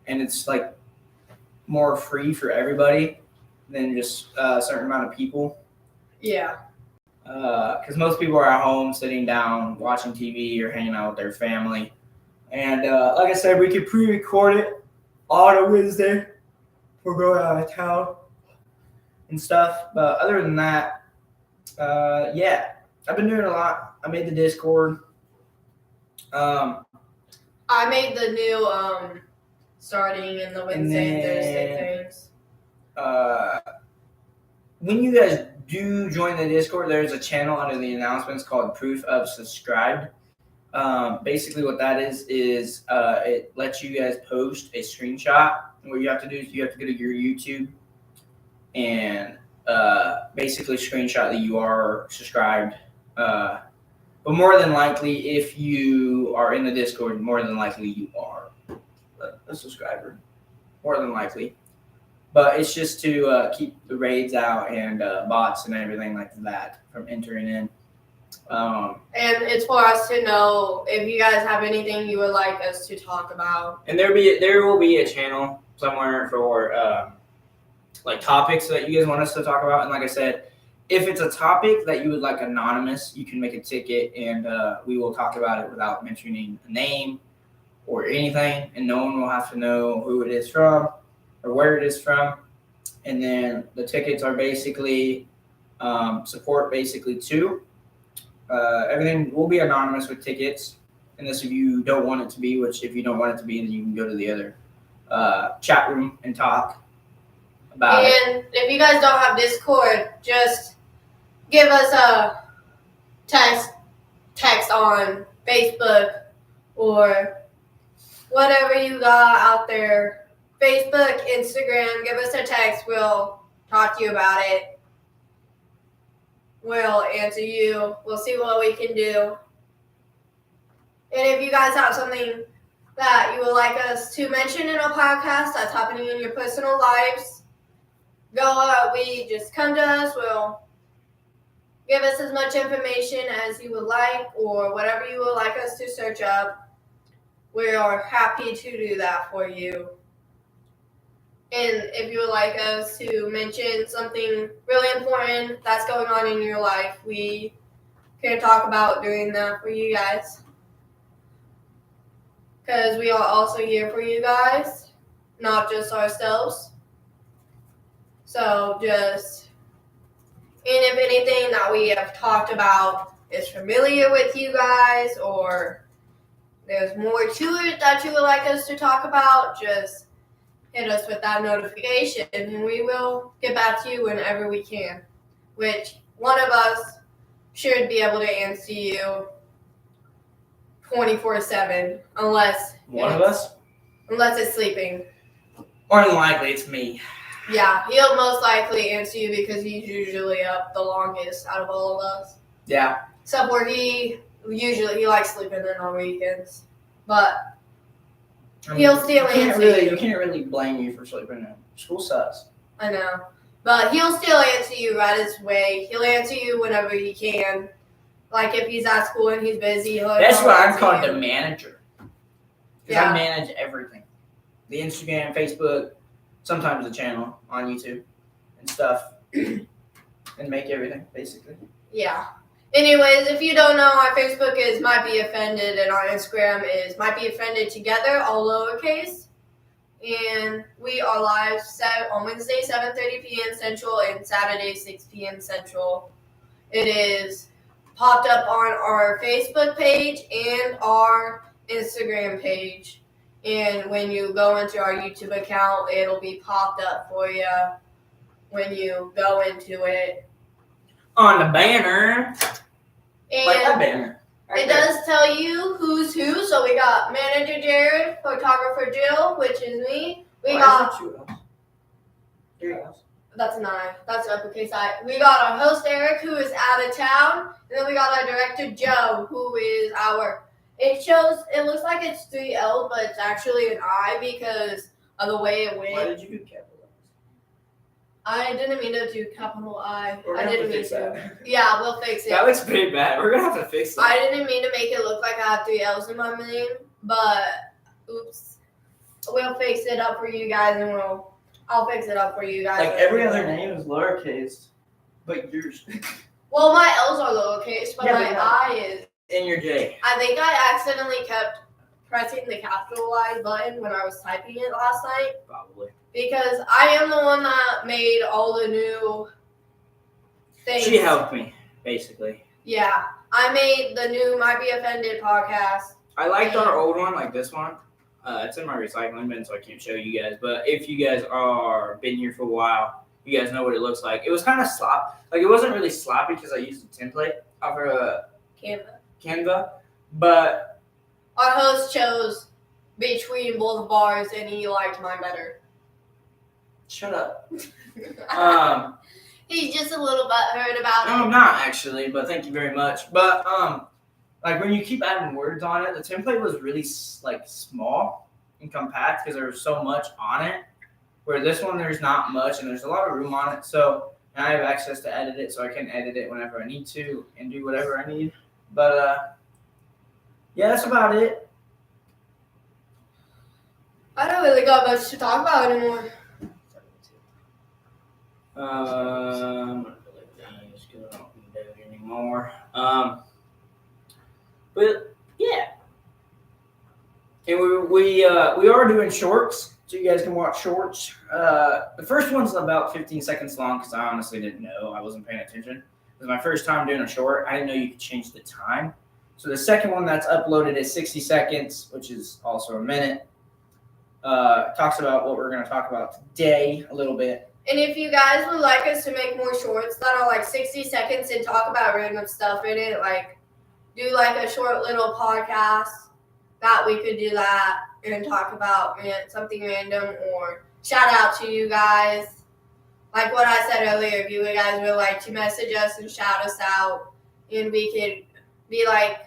Speaker 1: and it's like more free for everybody than just a certain amount of people.
Speaker 2: Yeah.
Speaker 1: Because most people are at home sitting down watching TV or hanging out with their family. And like I said, we could pre-record it on a Wednesday if we're going out of town and stuff. But other than that, yeah, I've been doing a lot. I made the Discord.
Speaker 2: I made the new starting in the Wednesday and Thursday things.
Speaker 1: When you guys do join the Discord, there's a channel under the announcements called Proof of Subscribed. Basically what that is it lets you guys post a screenshot. What you have to do is you have to go to your YouTube and basically screenshot that you are subscribed. But more than likely, if you are in the Discord, more than likely you are a subscriber. More than likely. But it's just to keep the raids out and bots and everything like that from entering in.
Speaker 2: And it's for us to know if you guys have anything you would like us to talk about.
Speaker 1: And there will be a channel somewhere for like topics that you guys want us to talk about. And like I said, if it's a topic that you would like anonymous, you can make a ticket and we will talk about it without mentioning a name or anything, and no one will have to know who it is from or where it is from. And then the tickets are basically support basically too. Everything will be anonymous with tickets, unless if you don't want it to be, which if you don't want it to be, then you can go to the other chat room and talk about it.
Speaker 2: And if you guys don't have Discord, just give us a text on Facebook or whatever you got out there. Facebook, Instagram, give us a text. We'll talk to you about it. We'll answer you. We'll see what we can do. And if you guys have something that you would like us to mention in a podcast that's happening in your personal lives, just come to us. We'll give us as much information as you would like or whatever you would like us to search up. We are happy to do that for you. And if you would like us to mention something really important that's going on in your life, we can talk about doing that for you guys. Because we are also here for you guys, not just ourselves. So and if anything that we have talked about is familiar with you guys or there's more to it that you would like us to talk about, just hit us with that notification and we will get back to you whenever we can, which one of us should be able to answer you 24/7 unless it's sleeping.
Speaker 1: More than likely it's me.
Speaker 2: Yeah, he'll most likely answer you because he's usually up the longest out of all of us.
Speaker 1: Yeah.
Speaker 2: Except where he likes sleeping in on weekends. But he'll still answer you.
Speaker 1: You can't really blame you for sleeping in. School sucks.
Speaker 2: I know. But he'll still answer you right his way. He'll answer you whenever he can. Like if he's at school and he's busy,
Speaker 1: that's why I'm called the manager. Because
Speaker 2: Yeah.
Speaker 1: I manage everything. The Instagram, Facebook, sometimes the channel on YouTube and stuff. And make everything, basically.
Speaker 2: Yeah. Anyways, if you don't know, our Facebook is Might Be Offended and our Instagram is Might Be Offended Together, all lowercase. And we are live on Wednesday, 7:30 p.m. Central and Saturday, 6 p.m. Central. It is popped up on our Facebook page and our Instagram page. And when you go into our YouTube account, it'll be popped up for you when you go into it.
Speaker 1: On the banner. Like that
Speaker 2: And
Speaker 1: banner. Right
Speaker 2: it
Speaker 1: there.
Speaker 2: does tell you who's who. So we got manager Jared, photographer Jill, which is me. We
Speaker 1: Why
Speaker 2: got
Speaker 1: is it 2 L's? 3 L's.
Speaker 2: that's an I. That's an uppercase I. We got our host Eric, who is out of town, and then we got our director Joe, who is our. It looks like it's 3 L's, but it's actually an I because of the way it
Speaker 1: Why
Speaker 2: went.
Speaker 1: did you do capital L's?
Speaker 2: I didn't mean to do capital I.
Speaker 1: We're
Speaker 2: I
Speaker 1: gonna have
Speaker 2: didn't
Speaker 1: to
Speaker 2: mean
Speaker 1: fix
Speaker 2: to.
Speaker 1: that.
Speaker 2: Yeah, we'll fix it.
Speaker 1: That looks pretty bad. We're gonna have to fix that.
Speaker 2: I didn't mean to make it look like I have 3 L's in my name, but oops. We'll fix it up for you guys, and I'll fix it up for you guys.
Speaker 5: Like every other name is lowercase, but yours.
Speaker 2: Well, my L's are lowercase, but
Speaker 5: Yeah,
Speaker 2: my
Speaker 5: but
Speaker 2: I is.
Speaker 1: In your J.
Speaker 2: I think I accidentally kept pressing the capitalized button when I was typing it last night
Speaker 1: Probably.
Speaker 2: because I am the one that made all the new things.
Speaker 1: She helped me, basically.
Speaker 2: Yeah, I made the new Might Be Offended podcast.
Speaker 1: I liked our old one, like this one. It's in my recycling bin, so I can't show you guys. But if you guys are been here for a while, you guys know what it looks like. It was kind of like it wasn't really sloppy because I used a template of Canva, but
Speaker 2: Our host chose between both bars, and he liked mine better.
Speaker 1: shut up.
Speaker 2: He's just a little butthurt about
Speaker 1: No, I'm
Speaker 2: it.
Speaker 1: not actually, but thank you very much. But like when you keep adding words on it, the template was really like small and compact because there was so much on it. Where this one, there's not much, and there's a lot of room on it. So and I have access to edit it, so I can edit it whenever I need to and do whatever I need. But yeah, that's about it.
Speaker 2: I don't really got much to talk about anymore.
Speaker 1: I'm gonna put it down just 'cause I don't need that anymore. But yeah, and we are doing shorts, so you guys can watch shorts. The first one's about 15 seconds long because I honestly didn't know. I wasn't paying attention. It was my first time doing a short. I didn't know you could change the time. So the second one that's uploaded is 60 seconds, which is also a minute. Talks about what we're going to talk about today a little bit.
Speaker 2: And if you guys would like us to make more shorts that are like 60 seconds and talk about random stuff in it, like do like a short little podcast, that we could do that and talk about something random or shout out to you guys. Like what I said earlier, if you guys would like to message us and shout us out, and we could be like,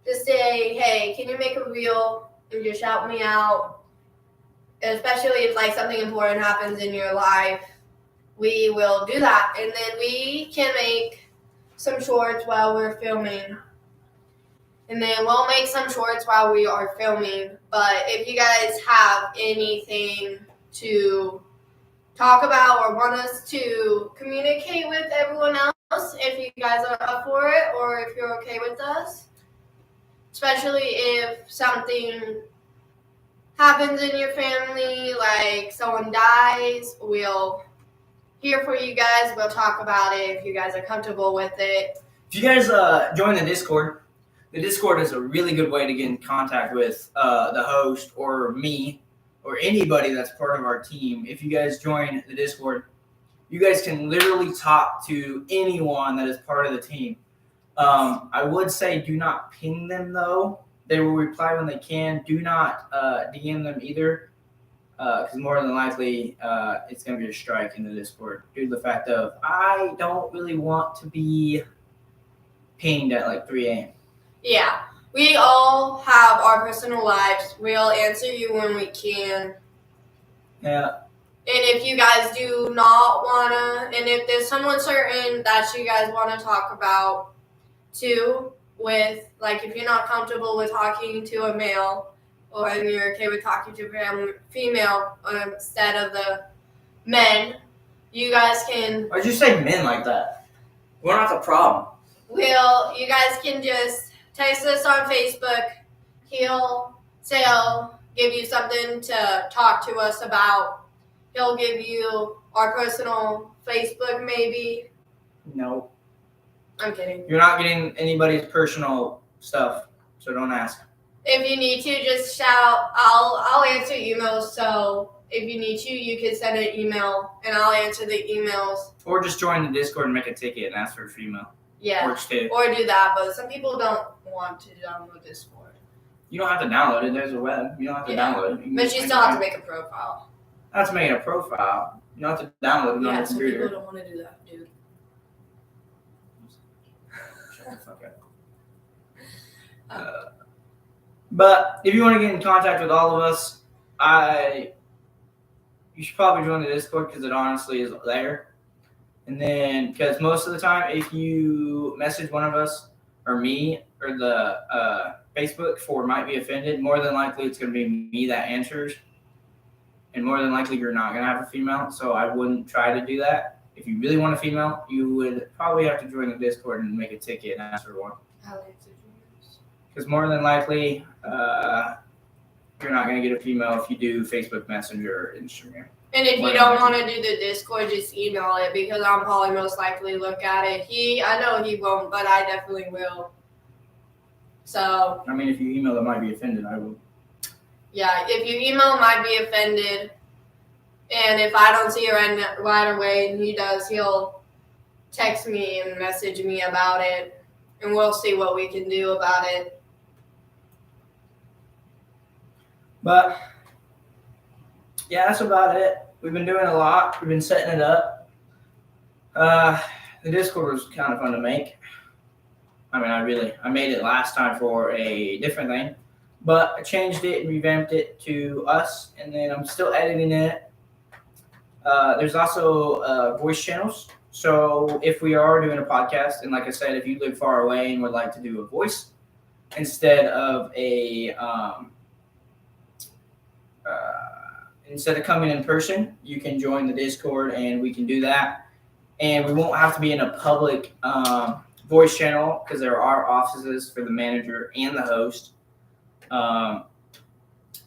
Speaker 2: just say, hey, can you make a reel and just shout me out? Especially if like something important happens in your life, we will do that, and then we can make some shorts while we're filming, and then we'll make some shorts while we are filming. But if you guys have anything to talk about or want us to communicate with everyone else, if you guys are up for it or if you're okay with us, especially if something happens in your family, like someone dies, we'll here for you guys. We'll talk about it if you guys are comfortable with it.
Speaker 1: If you guys join the Discord is a really good way to get in contact with the host or me or anybody that's part of our team. If you guys join the Discord, you guys can literally talk to anyone that is part of the team. I would say do not ping them, though. They will reply when they can. Do not DM them either, because more than likely it's going to be a strike in the Discord due to the fact of I don't really want to be pinged at like 3 a.m.
Speaker 2: Yeah, we all have our personal lives. We'll answer you when we can.
Speaker 1: Yeah.
Speaker 2: And if you guys do not want to, and if there's someone certain that you guys want to talk about too, with, like, if you're not comfortable with talking to a male or you're okay with talking to a female instead of the men, you guys can,
Speaker 1: Why'd you say men like that? We're not the problem.
Speaker 2: you guys can just text us on Facebook. He'll give you something to talk to us about. He'll give you our personal Facebook, maybe.
Speaker 1: No.
Speaker 2: I'm kidding.
Speaker 1: You're not getting anybody's personal stuff, so don't ask.
Speaker 2: If you need to, just shout. I'll answer emails. So if you need to, you can send an email, and I'll answer the emails.
Speaker 1: Or just join the Discord and make a ticket and ask for a female.
Speaker 2: Yeah,
Speaker 1: Works too.
Speaker 2: or do that. But some people don't want to download Discord.
Speaker 1: You don't have to download it. There's a web. You don't have to download it. You can
Speaker 2: But
Speaker 1: just
Speaker 2: you
Speaker 1: make
Speaker 2: still
Speaker 1: it.
Speaker 2: have to make a profile.
Speaker 1: That's making a profile. You don't have to download it on
Speaker 2: Yeah,
Speaker 1: the
Speaker 2: some
Speaker 1: computer.
Speaker 2: people don't want to do that, dude.
Speaker 1: Shut the fuck up. But if you want to get in contact with all of us, you should probably join the Discord because it honestly is there. And then, because most of the time, if you message one of us or me or the Facebook for might be offended, more than likely it's going to be me that answers. And more than likely you're not going to have a female. So I wouldn't try to do that. If you really want a female, you would probably have to join the Discord and make a ticket and ask for one. Because more than likely, you're not going to get a female if you do Facebook Messenger or Instagram.
Speaker 2: And if you
Speaker 1: What
Speaker 2: don't
Speaker 1: am
Speaker 2: want to do the Discord, just email it because I'll probably most likely look at it. I know he won't, but I definitely will. So
Speaker 1: I mean, if you email, it might be offended. I will.
Speaker 2: yeah, if you email, might be offended. And if I don't see it right away, and he does, he'll text me and message me about it, and we'll see what we can do about it.
Speaker 1: But yeah, that's about it. We've been doing a lot. We've been setting it up. The Discord was kind of fun to make. I mean, I made it last time for a different thing, but I changed it and revamped it to us, and then I'm still editing it. There's also voice channels. So if we are doing a podcast, and like I said, if you live far away and would like to do a voice instead of instead of coming in person, you can join the Discord and we can do that. And we won't have to be in a public voice channel because there are offices for the manager and the host.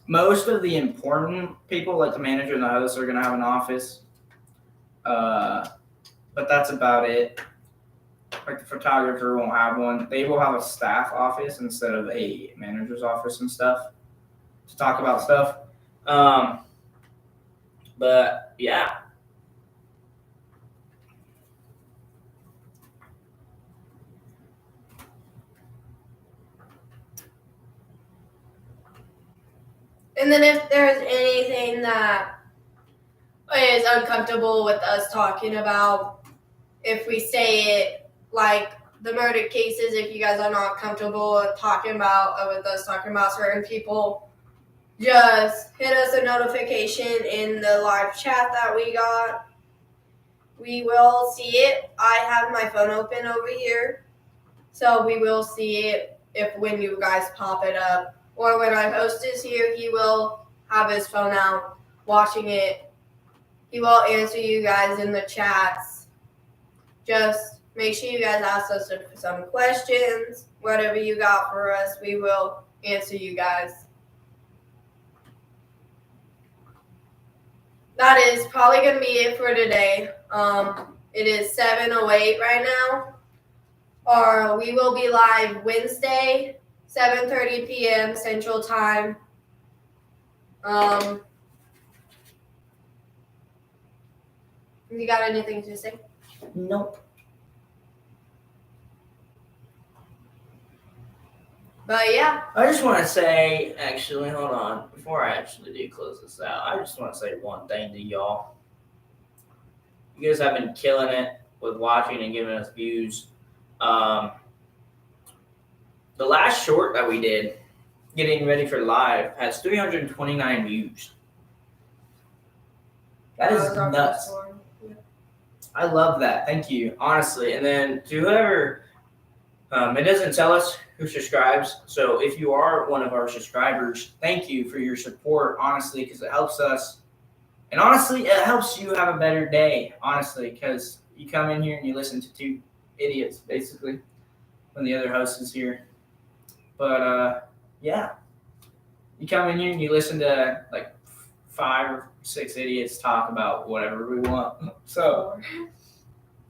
Speaker 1: Most of the important people, like the manager and the host, are going to have an office. But that's about it. Like the photographer won't have one. They will have a staff office instead of a manager's office and stuff to talk about stuff. But yeah.
Speaker 2: And then if there's anything that is uncomfortable with us talking about, if we say it like the murder cases, if you guys are not comfortable with us talking about certain people, just hit us a notification in the live chat that we got. We will see it. I have my phone open over here, so we will see it when you guys pop it up. Or when our host is here, he will have his phone out watching it. He will answer you guys in the chats. Just make sure you guys ask us some questions. Whatever you got for us, we will answer you guys. That is probably going to be it for today. It is 7:08 right now. We will be live Wednesday, 7:30 p.m. Central Time. You got anything to say?
Speaker 1: Nope.
Speaker 2: But yeah.
Speaker 1: I just want to say, actually, hold on. Before I actually do close this out, I just want to say one thing to y'all. You guys have been killing it with watching and giving us views. The last short that we did, getting ready for live, has 329 views. That is
Speaker 2: was our
Speaker 1: nuts.
Speaker 2: first one. Yeah.
Speaker 1: I love that. Thank you, honestly. And then to whoever, it doesn't tell us who subscribes. So if you are one of our subscribers, thank you for your support, honestly, because it helps us. And honestly, it helps you have a better day, honestly, because you come in here and you listen to two idiots, basically, when the other host is here. But, yeah. You come in here and you listen to, like, 5 or 6 idiots talk about whatever we want. So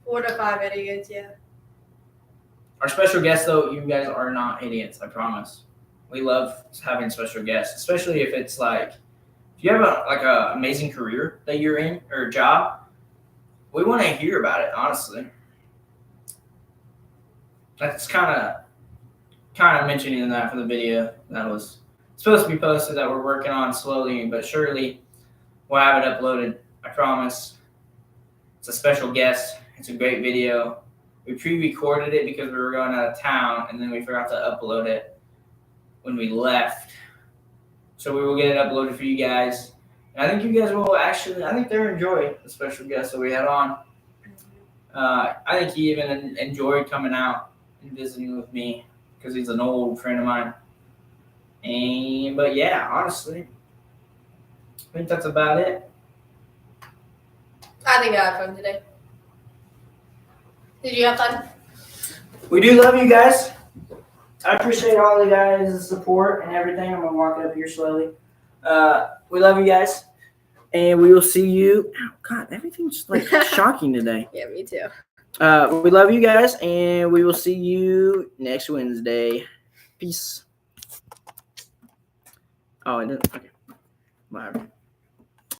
Speaker 2: 4 to 5 idiots, yeah.
Speaker 1: our special guest, though, you guys are not idiots, I promise. We love having special guests, especially if it's like if you have a amazing career that you're in or a job. We want to hear about it, honestly. That's kind of mentioning that for the video that was supposed to be posted that we're working on slowly but surely. We'll have it uploaded. I promise. It's a special guest. It's a great video. We pre-recorded it because we were going out of town, and then we forgot to upload it when we left. So we will get it uploaded for you guys. And I think you guys will actually. I think they'll enjoy the special guest that we had on. I think he even enjoyed coming out and visiting with me because he's an old friend of mine. But yeah, honestly, I think that's about it.
Speaker 2: I think I had fun today. Did you have fun?
Speaker 1: We do love you guys. I appreciate all the guys' support and everything. I'm gonna walk up here slowly. We love you guys, and we will see you. Oh, God, everything's like shocking today.
Speaker 2: Yeah, me too.
Speaker 1: We love you guys, and we will see you next Wednesday. Peace. Oh, I didn't. Okay. Bye.